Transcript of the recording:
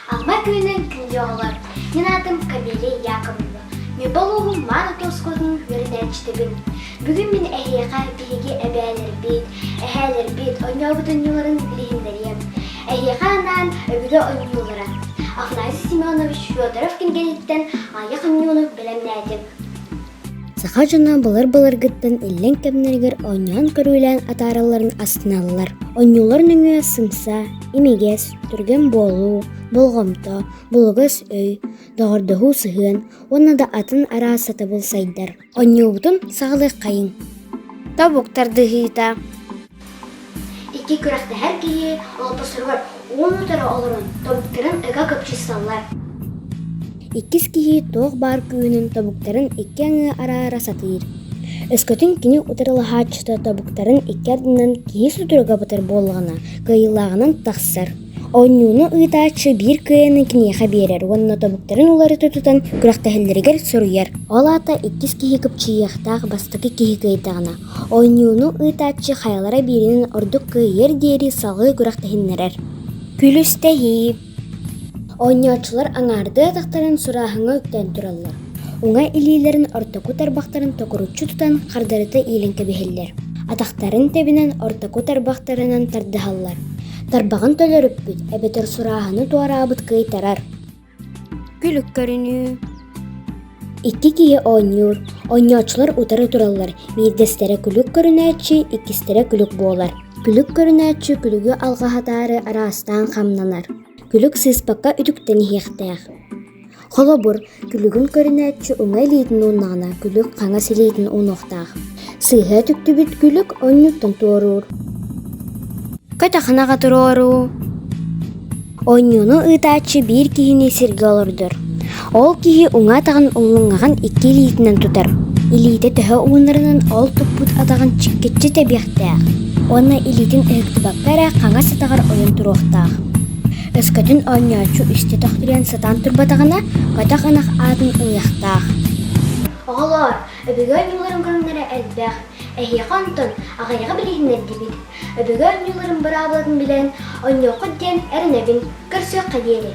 Alma köyünün kılıyorlar. Min adım Kabile Yakovlu. Mi boluğum Manu Toskod'un yörenetçitibin. Bugün min ehyaka bilgi eheler bit, oynayabudun yılların bilginleriyim. Ehyakanan öbüge oynuyorlara. Afnayzi Simeonovich Fyodorovkin gelitten ayakın yolu bilemnedim. Сахажына былыр гыттан иллен кемнергер ойнян көрүлән атараларын астыналар. Ойнулар нүңе сымса, имегес, түрген болу, болгомто, булгыс өй, догордоху сыгын, оны да атын ара саты булсайдар. Ойнубутун сагылы кайын. Табуктарды хыйта. İki kürekte her geyi alpasırvar 10 utara olurun. Tabuktарын ыга көпчүсаллар. Иккис кихи тоқ бар күйінің табуктарын икки аңы ара сатыйыр. Өскөтін кини утырылахачыта табуктарын икки ардынан кихи сутурга бытыр болғана, кыйылағынан тақсыр. Ойнуны ыйтачы бир кыйының кинеха берер, онына табуктарын улары тұтутан күрақтахелдерігер сүрүйер. Ол ата иккис кихи көпчияқтақ бастықы кихи кыйтағына. Ойнуны ыйтачы хайлара берінің ордук кыйыр дери салғы күрақтахиннерер. Күлістәйі. Ойнячылар аңарды атақтарын сурахыңа өктен тураллар. Уңа илилерин ортаку тарбақтарын токуручу тутан қардарыты иленке бехеллер. Атақтарын тебінен ортаку тарбақтарынан тардыхаллар. Тарбағын төлөріп бүт, әбетер сурахыны туарабыт кыйтарар. Күлік көрінүү. Икки кие ойнур. Ойнячылар утары тураллар. Бейдестере күлік көрінәтші, иккистере күлік болар. Күлік көрінәтші күлігі алғахатары арастан қамнанар. Күлік сыспаққа үтіктен хияқтаяқ. Холобур, күлігін көрінәтші оңай лейтін оннағына, күлік қаңа селейтін оноқтақ. Сыйға түкті бүт күлік ойнуттан туарур. Көтақынаға турару. Ойнуны ұйтачы бір кихіне серге олырдыр. Ол кихи оңа тағын оңлыңаған икки лейтінен тұтар. Илейті түхі оңларынан ол тұппұт атағын чиккетчі тәбияқтаяқ. Онна илейтін үхікті баққара қаңа сатағар ойын тұруқтақ. Өскөтін ойнячу үсті тоқтыриян сатан турбатағына көтақ анақ атын ұяқтақ. Оғалар, өбігі ойнуларын көрінлері әлбәқ. Әйеқантын ағайға білігінер дебет. Өбігі ойнуларын бір абладың білен ойнау құдден әрінәбін көрсі қадері.